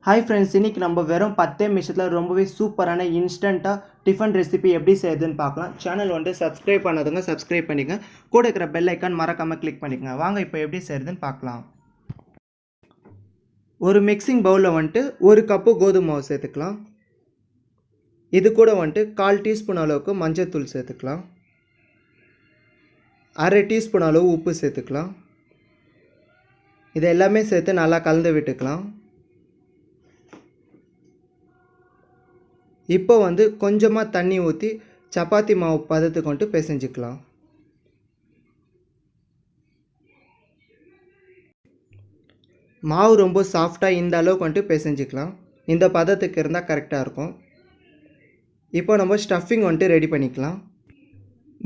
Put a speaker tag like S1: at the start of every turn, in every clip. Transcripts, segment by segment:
S1: Hi friends, இன்னைக்கு நம்ம வெறும் 10 நிமிஷத்துல ரொம்பவே சூப்பரான இன்ஸ்டன்ட்டா டிஃபன் ரெசிபி எப்படி செய்யறதுன்னு பார்க்கலாம். சேனல் வந்து சப்ஸ்கிரைப் பண்ணாதவங்க சப்ஸ்கிரைப் பண்ணிங்க. கூட இருக்கிற பெல் ஐகான் மறக்காம கிளிக் பண்ணிக்கங்க. வாங்க இப்போ எப்படி செய்யறதுன்னு பார்க்கலாம். ஒரு மிக்சிங் பவுல்ல வந்துட்டு 1 கப் கோதுமை மாவு சேர்த்துக்கலாம். இது கூட வந்துட்டு 1/4 டீஸ்பூன் அளவுக்கு மஞ்சள் தூள் சேர்த்துக்கலாம். 1/2 டீஸ்பூன் அளவு உப்பு சேர்த்துக்கலாம். இது எல்லாமே சேர்த்து நல்லா கலந்து விட்டுக்கலாம். இப்போ வந்து கொஞ்சமாக தண்ணி ஊற்றி சப்பாத்தி மாவு பதத்துக்கு வந்துட்டு பிசைஞ்சிக்கலாம். மாவு ரொம்ப சாஃப்டாக இந்த அளவுக்கு வந்துட்டு பிசைஞ்சிக்கலாம். இந்த பதத்துக்கு இருந்தால் கரெக்டாக இருக்கும். இப்போ நம்ம ஸ்டஃபிங் வந்துட்டு ரெடி பண்ணிக்கலாம்.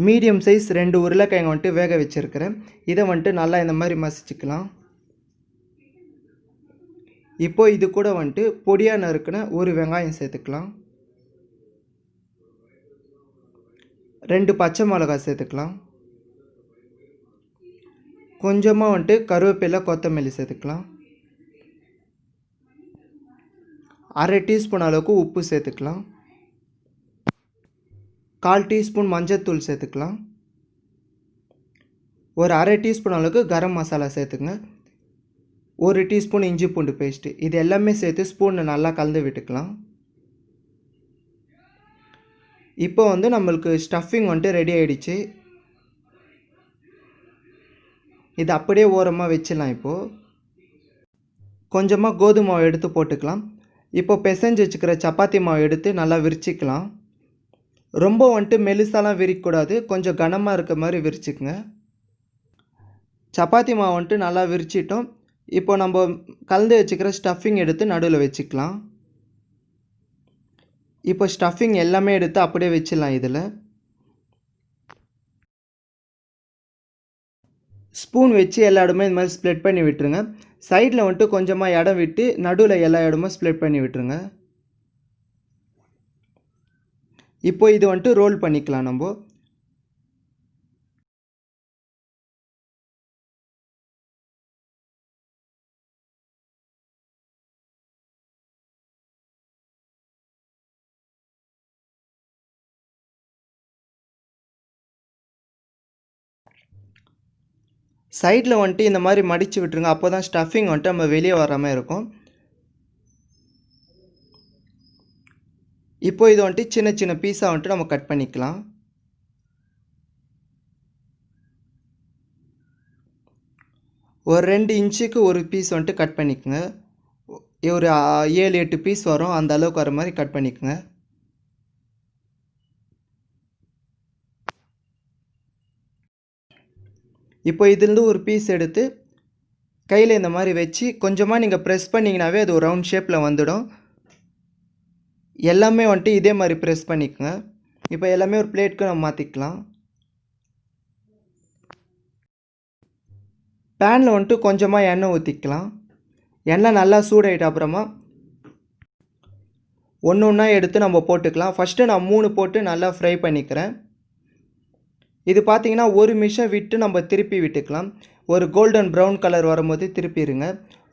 S1: மீடியம் சைஸ் 2 உருளைக்கிழங்கு வந்துட்டு வேக வச்சுருக்கிறேன். இதை வந்துட்டு நல்லா இந்த மாதிரி மசிச்சுக்கலாம். இப்போ இது கூட வந்துட்டு பொடியாக நறுக்குன ஒரு வெங்காயம் சேர்த்துக்கலாம். 2 பச்சை மிளகாய் சேர்த்துக்கலாம். கொஞ்சமாக வந்துட்டு கருவேப்பிலை கொத்தமல்லி சேர்த்துக்கலாம். 1/2 டீஸ்பூன் அளவுக்கு உப்பு சேர்த்துக்கலாம். 1/4 டீஸ்பூன் மஞ்சள் சேர்த்துக்கலாம். ஒரு 1/2 டீஸ்பூன் அளவுக்கு கரம் மசாலா சேர்த்துங்க. 1 டீஸ்பூன் இஞ்சி பூண்டு பேஸ்ட்டு. இது எல்லாமே சேர்த்து ஸ்பூனை நல்லா கலந்து விட்டுக்கலாம். இப்போ வந்து நம்மளுக்கு ஸ்டஃபிங் வந்துட்டு ரெடி ஆகிடுச்சு. இது அப்படியே ஓரமாக வச்சிடலாம். இப்போது கொஞ்சமாக கோதுமை மாவு எடுத்து போட்டுக்கலாம். இப்போ பிசைஞ்சு வச்சுக்கிற சப்பாத்தி மாவு எடுத்து நல்லா விரிச்சிக்கலாம். ரொம்ப வந்துட்டு மெலிசாலாம் விரிக்கக்கூடாது, கொஞ்சம் கனமாக இருக்க மாதிரி விரிச்சிக்குங்க. சப்பாத்தி மாவு வந்துட்டு நல்லா விரிச்சிட்டோம். இப்போ நம்ம கலந்து வச்சுக்கிற ஸ்டஃபிங் எடுத்து நடுவில் வச்சுக்கலாம். இப்போ ஸ்டஃபிங் எல்லாமே எடுத்து அப்படியே வச்சிடலாம். இதில் ஸ்பூன் வச்சு எல்லா இடமும் இந்த மாதிரி ஸ்ப்ளிட் பண்ணி விட்டுருங்க. சைடில் வந்துட்டு கொஞ்சமாக இடம் விட்டு நடுவில் எல்லா இடமும் ஸ்ப்ளிட் பண்ணி விட்டுருங்க. இப்போ இது வந்துட்டு ரோல் பண்ணிக்கலாம். நம்ம சைடில் வந்துட்டு இந்த மாதிரி மடித்து விட்டுருங்க. அப்போ தான் ஸ்டஃபிங் வந்துட்டு நம்ம வெளியே வராமல் இருக்கும். இப்போ இது வந்துட்டு சின்ன சின்ன பீஸாக வந்துட்டு நம்ம கட் பண்ணிக்கலாம். ஒரு 2 இன்ச்சுக்கு ஒரு பீஸ் வந்துட்டு கட் பண்ணிக்கோங்க. ஒரு 7-8 பீஸ் வரும், அந்த அளவுக்கு வர மாதிரி கட் பண்ணிக்கோங்க. இப்போ இதுலேருந்து ஒரு பீஸ் எடுத்து கையில் இந்த மாதிரி வச்சு கொஞ்சமாக நீங்கள் ப்ரெஸ் பண்ணிங்கனாவே அது ஒரு ரவுண்ட் ஷேப்பில் வந்துடும். எல்லாமே வந்துட்டு இதே மாதிரி ப்ரெஸ் பண்ணிக்கோங்க. இப்போ எல்லாமே ஒரு பிளேட்டுக்கு நம்ம மாற்றிக்கலாம். பேனில் வந்துட்டு கொஞ்சமாக எண்ணெய் ஊற்றிக்கலாம். எண்ணெய் நல்லா சூடாயிட்ட அப்புறமா ஒன்று ஒன்றா எடுத்து நம்ம போட்டுக்கலாம். ஃபஸ்ட்டு நான் 3 போட்டு நல்லா ஃப்ரை பண்ணிக்கிறேன். இது பார்த்தீங்கன்னா 1 நிமிஷம் விட்டு நம்ம திருப்பி விட்டுக்கலாம். ஒரு கோல்டன் ப்ரௌன் கலர் வரும்போது திருப்பிடுங்க.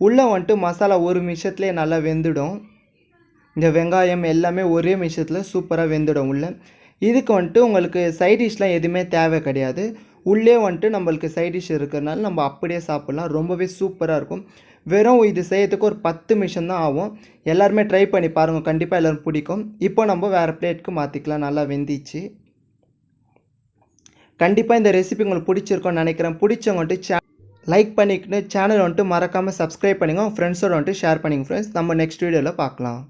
S1: உள்ளே வந்துட்டு மசாலா 1 நிமிஷத்துலேயே நல்லா வெந்துடும். இந்த வெங்காயம் எல்லாமே ஒரே நிமிஷத்தில் சூப்பராக வெந்துடும் உள்ளே. இதுக்கு வந்துட்டு உங்களுக்கு சைடிஷ்லாம் எதுவுமே தேவை கிடையாது. உள்ளே வந்துட்டு நம்மளுக்கு சைடிஷ் இருக்கிறதுனால நம்ம அப்படியே சாப்பிட்லாம். ரொம்பவே சூப்பராக இருக்கும். வெறும் இது செய்யறதுக்கு ஒரு 10 நிமிஷம் தான் ஆகும். எல்லாருமே ட்ரை பண்ணி பாருங்கள், கண்டிப்பாக எல்லோரும் பிடிக்கும். இப்போ நம்ம வேறு பிளேட்டுக்கு மாற்றிக்கலாம். நல்லா வெந்திச்சு. கண்டிப்பாக இந்த ரெசிபி உங்களுக்கு பிடிச்சிருக்கும்னு நினைக்கிறேன். பிடிச்சவங்க வந்துட்டு லைக் பண்ணிக்கிட்டு சேனல் வந்துட்டு மறக்காமல் சப்ஸ்கிரைப் பண்ணிங்க. உங்கள் ஃப்ரெண்ட்ஸோடு வந்துட்டு ஷேர் பண்ணிங்க ஃப்ரெண்ட்ஸ். நம்ம நெக்ஸ்ட் வீடியோவில் பார்க்கலாம்.